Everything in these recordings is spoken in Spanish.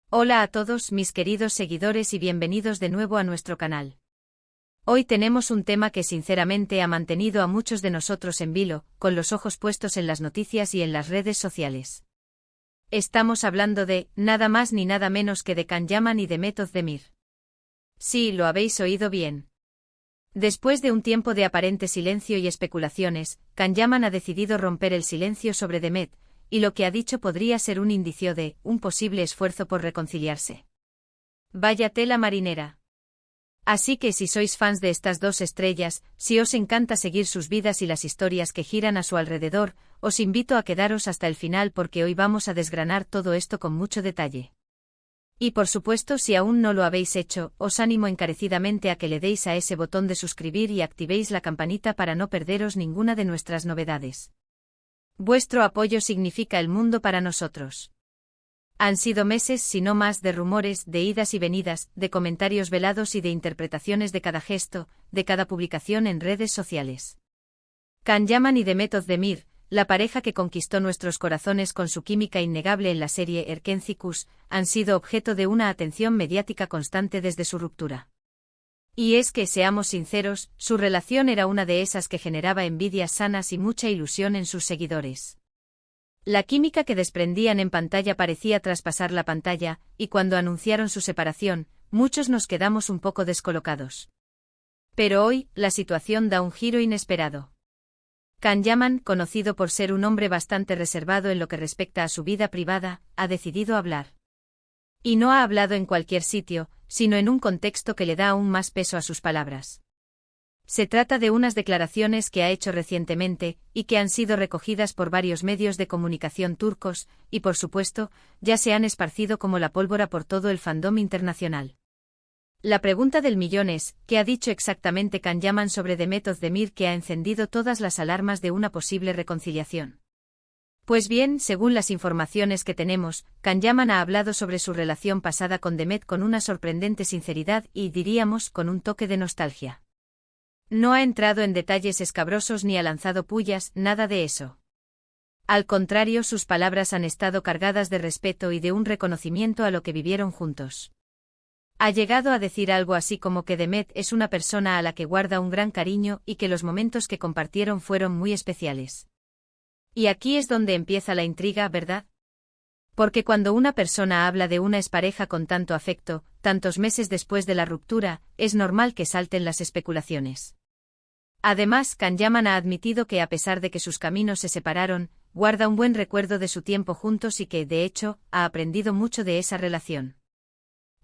Hola a todos mis queridos seguidores y bienvenidos de nuevo a nuestro canal. Hoy tenemos un tema que sinceramente ha mantenido a muchos de nosotros en vilo, con los ojos puestos en las noticias y en las redes sociales. Estamos hablando de, nada más ni nada menos que de Can Yaman y Demet Özdemir. Sí, lo habéis oído bien. Después de un tiempo de aparente silencio y especulaciones, Can Yaman ha decidido romper el silencio sobre Demet, y lo que ha dicho podría ser un indicio de un posible esfuerzo por reconciliarse. Vaya tela marinera. Así que si sois fans de estas dos estrellas, si os encanta seguir sus vidas y las historias que giran a su alrededor, os invito a quedaros hasta el final porque hoy vamos a desgranar todo esto con mucho detalle. Y por supuesto, si aún no lo habéis hecho, os animo encarecidamente a que le deis a ese botón de suscribir y activéis la campanita para no perderos ninguna de nuestras novedades. Vuestro apoyo significa el mundo para nosotros. Han sido meses, si no más, de rumores, de idas y venidas, de comentarios velados y de interpretaciones de cada gesto, de cada publicación en redes sociales. Can Yaman y Demet Özdemir, la pareja que conquistó nuestros corazones con su química innegable en la serie Erkencikus, han sido objeto de una atención mediática constante desde su ruptura. Y es que, seamos sinceros, su relación era una de esas que generaba envidias sanas y mucha ilusión en sus seguidores. La química que desprendían en pantalla parecía traspasar la pantalla, y cuando anunciaron su separación, muchos nos quedamos un poco descolocados. Pero hoy, la situación da un giro inesperado. Can Yaman, conocido por ser un hombre bastante reservado en lo que respecta a su vida privada, ha decidido hablar. Y no ha hablado en cualquier sitio, sino en un contexto que le da aún más peso a sus palabras. Se trata de unas declaraciones que ha hecho recientemente, y que han sido recogidas por varios medios de comunicación turcos, y por supuesto, ya se han esparcido como la pólvora por todo el fandom internacional. La pregunta del millón es, ¿qué ha dicho exactamente Can Yaman sobre Demet Özdemir que ha encendido todas las alarmas de una posible reconciliación? Pues bien, según las informaciones que tenemos, Can Yaman ha hablado sobre su relación pasada con Demet con una sorprendente sinceridad y, diríamos, con un toque de nostalgia. No ha entrado en detalles escabrosos ni ha lanzado pullas, nada de eso. Al contrario, sus palabras han estado cargadas de respeto y de un reconocimiento a lo que vivieron juntos. Ha llegado a decir algo así como que Demet es una persona a la que guarda un gran cariño y que los momentos que compartieron fueron muy especiales. Y aquí es donde empieza la intriga, ¿verdad? Porque cuando una persona habla de una expareja con tanto afecto, tantos meses después de la ruptura, es normal que salten las especulaciones. Además, Can Yaman ha admitido que a pesar de que sus caminos se separaron, guarda un buen recuerdo de su tiempo juntos y que, de hecho, ha aprendido mucho de esa relación.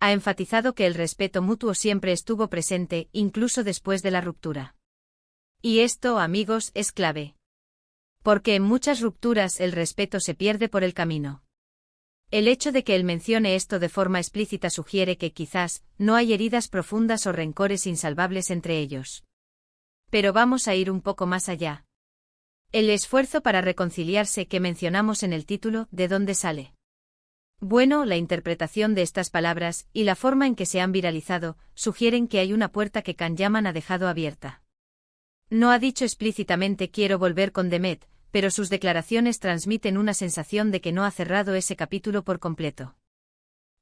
Ha enfatizado que el respeto mutuo siempre estuvo presente, incluso después de la ruptura. Y esto, amigos, es clave. Porque en muchas rupturas el respeto se pierde por el camino. El hecho de que él mencione esto de forma explícita sugiere que quizás no hay heridas profundas o rencores insalvables entre ellos. Pero vamos a ir un poco más allá. El esfuerzo para reconciliarse que mencionamos en el título, ¿de dónde sale? Bueno, la interpretación de estas palabras y la forma en que se han viralizado sugieren que hay una puerta que Can Yaman ha dejado abierta. No ha dicho explícitamente quiero volver con Demet, pero sus declaraciones transmiten una sensación de que no ha cerrado ese capítulo por completo.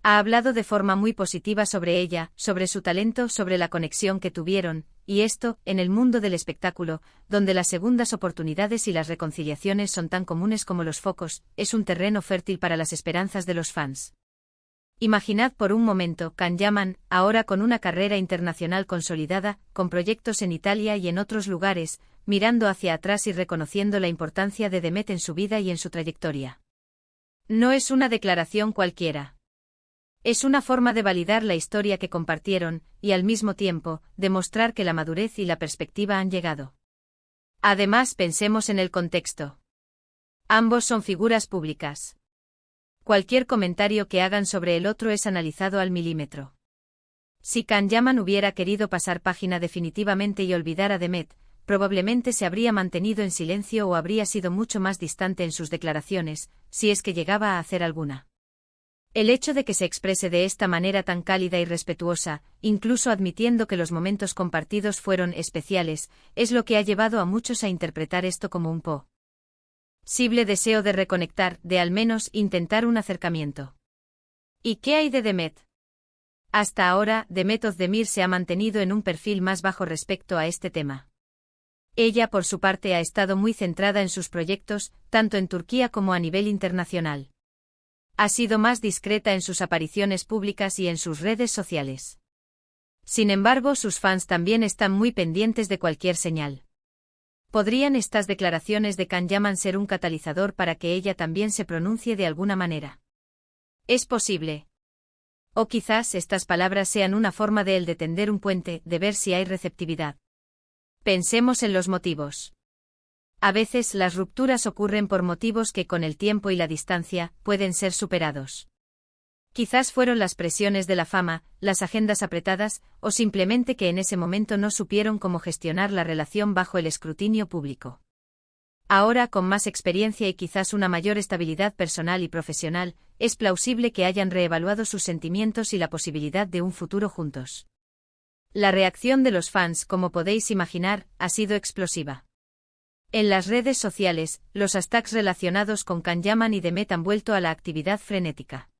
Ha hablado de forma muy positiva sobre ella, sobre su talento, sobre la conexión que tuvieron, y esto, en el mundo del espectáculo, donde las segundas oportunidades y las reconciliaciones son tan comunes como los focos, es un terreno fértil para las esperanzas de los fans. Imaginad por un momento, Can Yaman, ahora con una carrera internacional consolidada, con proyectos en Italia y en otros lugares, mirando hacia atrás y reconociendo la importancia de Demet en su vida y en su trayectoria. No es una declaración cualquiera. Es una forma de validar la historia que compartieron, y al mismo tiempo, demostrar que la madurez y la perspectiva han llegado. Además, pensemos en el contexto. Ambos son figuras públicas. Cualquier comentario que hagan sobre el otro es analizado al milímetro. Si Can Yaman hubiera querido pasar página definitivamente y olvidar a Demet, probablemente se habría mantenido en silencio o habría sido mucho más distante en sus declaraciones, si es que llegaba a hacer alguna. El hecho de que se exprese de esta manera tan cálida y respetuosa, incluso admitiendo que los momentos compartidos fueron especiales, es lo que ha llevado a muchos a interpretar esto como un posible deseo de reconectar, de al menos intentar un acercamiento. ¿Y qué hay de Demet? Hasta ahora, Demet Özdemir se ha mantenido en un perfil más bajo respecto a este tema. Ella, por su parte, ha estado muy centrada en sus proyectos, tanto en Turquía como a nivel internacional. Ha sido más discreta en sus apariciones públicas y en sus redes sociales. Sin embargo, sus fans también están muy pendientes de cualquier señal. ¿Podrían estas declaraciones de Can Yaman ser un catalizador para que ella también se pronuncie de alguna manera? Es posible. O quizás estas palabras sean una forma de él de tender un puente, de ver si hay receptividad. Pensemos en los motivos. A veces las rupturas ocurren por motivos que con el tiempo y la distancia pueden ser superados. Quizás fueron las presiones de la fama, las agendas apretadas, o simplemente que en ese momento no supieron cómo gestionar la relación bajo el escrutinio público. Ahora, con más experiencia y quizás una mayor estabilidad personal y profesional, es plausible que hayan reevaluado sus sentimientos y la posibilidad de un futuro juntos. La reacción de los fans, como podéis imaginar, ha sido explosiva. En las redes sociales, los hashtags relacionados con Can Yaman y Demet han vuelto a la actividad frenética.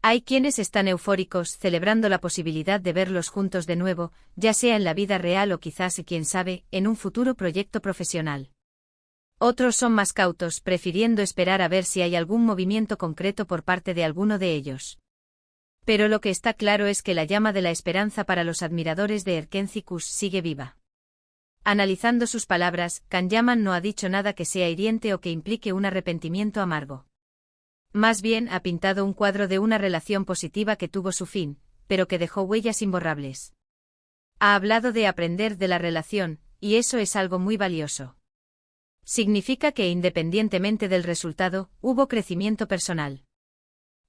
Hay quienes están eufóricos, celebrando la posibilidad de verlos juntos de nuevo, ya sea en la vida real o quizás, quién sabe, en un futuro proyecto profesional. Otros son más cautos, prefiriendo esperar a ver si hay algún movimiento concreto por parte de alguno de ellos. Pero lo que está claro es que la llama de la esperanza para los admiradores de Erken Cikus sigue viva. Analizando sus palabras, Can Yaman no ha dicho nada que sea hiriente o que implique un arrepentimiento amargo. Más bien ha pintado un cuadro de una relación positiva que tuvo su fin, pero que dejó huellas imborrables. Ha hablado de aprender de la relación, y eso es algo muy valioso. Significa que independientemente del resultado, hubo crecimiento personal.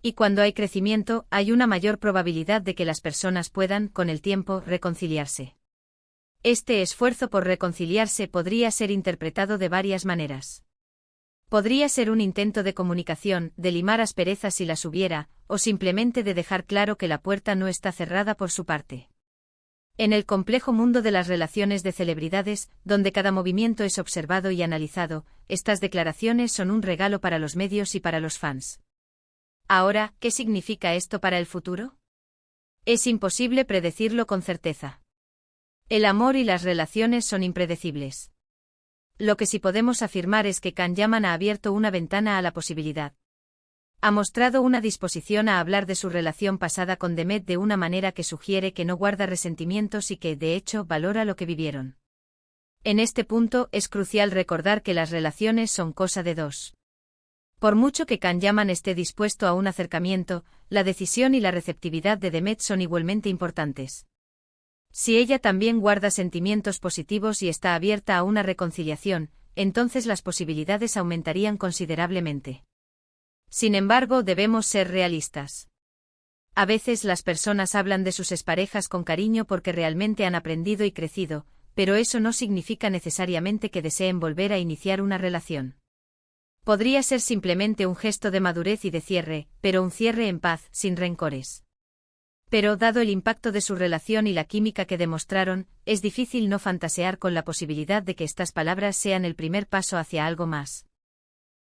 Y cuando hay crecimiento, hay una mayor probabilidad de que las personas puedan, con el tiempo, reconciliarse. Este esfuerzo por reconciliarse podría ser interpretado de varias maneras. Podría ser un intento de comunicación, de limar asperezas si las hubiera, o simplemente de dejar claro que la puerta no está cerrada por su parte. En el complejo mundo de las relaciones de celebridades, donde cada movimiento es observado y analizado, estas declaraciones son un regalo para los medios y para los fans. Ahora, ¿qué significa esto para el futuro? Es imposible predecirlo con certeza. El amor y las relaciones son impredecibles. Lo que sí podemos afirmar es que Can Yaman ha abierto una ventana a la posibilidad. Ha mostrado una disposición a hablar de su relación pasada con Demet de una manera que sugiere que no guarda resentimientos y que, de hecho, valora lo que vivieron. En este punto, es crucial recordar que las relaciones son cosa de dos. Por mucho que Can Yaman esté dispuesto a un acercamiento, la decisión y la receptividad de Demet son igualmente importantes. Si ella también guarda sentimientos positivos y está abierta a una reconciliación, entonces las posibilidades aumentarían considerablemente. Sin embargo, debemos ser realistas. A veces las personas hablan de sus exparejas con cariño porque realmente han aprendido y crecido, pero eso no significa necesariamente que deseen volver a iniciar una relación. Podría ser simplemente un gesto de madurez y de cierre, pero un cierre en paz, sin rencores. Pero, dado el impacto de su relación y la química que demostraron, es difícil no fantasear con la posibilidad de que estas palabras sean el primer paso hacia algo más.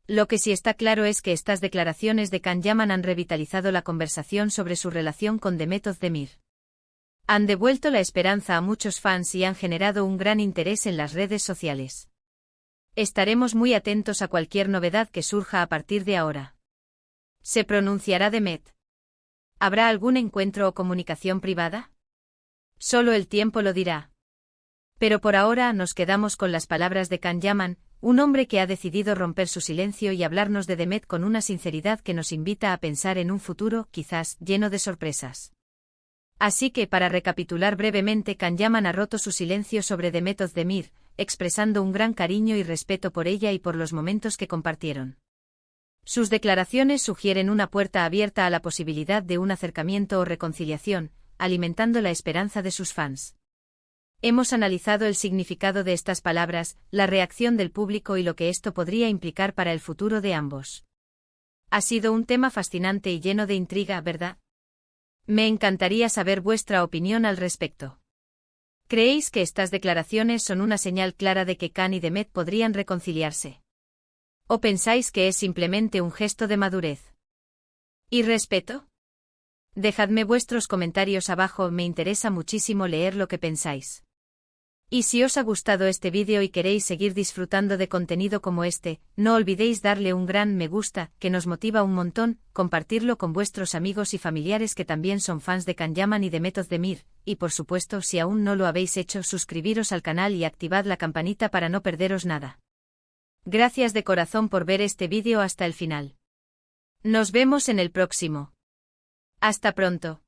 Lo que sí está claro es que estas declaraciones de Can Yaman han revitalizado la conversación sobre su relación con Demet Özdemir. Han devuelto la esperanza a muchos fans y han generado un gran interés en las redes sociales. Estaremos muy atentos a cualquier novedad que surja a partir de ahora. ¿Se pronunciará Demet? ¿Habrá algún encuentro o comunicación privada? Solo el tiempo lo dirá. Pero por ahora nos quedamos con las palabras de Can Yaman, un hombre que ha decidido romper su silencio y hablarnos de Demet con una sinceridad que nos invita a pensar en un futuro, quizás, lleno de sorpresas. Así que, para recapitular brevemente, Can Yaman ha roto su silencio sobre Demet Özdemir, expresando un gran cariño y respeto por ella y por los momentos que compartieron. Sus declaraciones sugieren una puerta abierta a la posibilidad de un acercamiento o reconciliación, alimentando la esperanza de sus fans. Hemos analizado el significado de estas palabras, la reacción del público y lo que esto podría implicar para el futuro de ambos. Ha sido un tema fascinante y lleno de intriga, ¿verdad? Me encantaría saber vuestra opinión al respecto. ¿Creéis que estas declaraciones son una señal clara de que Can y Demet podrían reconciliarse? ¿O pensáis que es simplemente un gesto de madurez y respeto? Dejadme vuestros comentarios abajo, me interesa muchísimo leer lo que pensáis. Y si os ha gustado este vídeo y queréis seguir disfrutando de contenido como este, no olvidéis darle un gran me gusta, que nos motiva un montón, compartirlo con vuestros amigos y familiares que también son fans de Kanyaman y de Method de Mir, y por supuesto si aún no lo habéis hecho suscribiros al canal y activad la campanita para no perderos nada. Gracias de corazón por ver este vídeo hasta el final. Nos vemos en el próximo. Hasta pronto.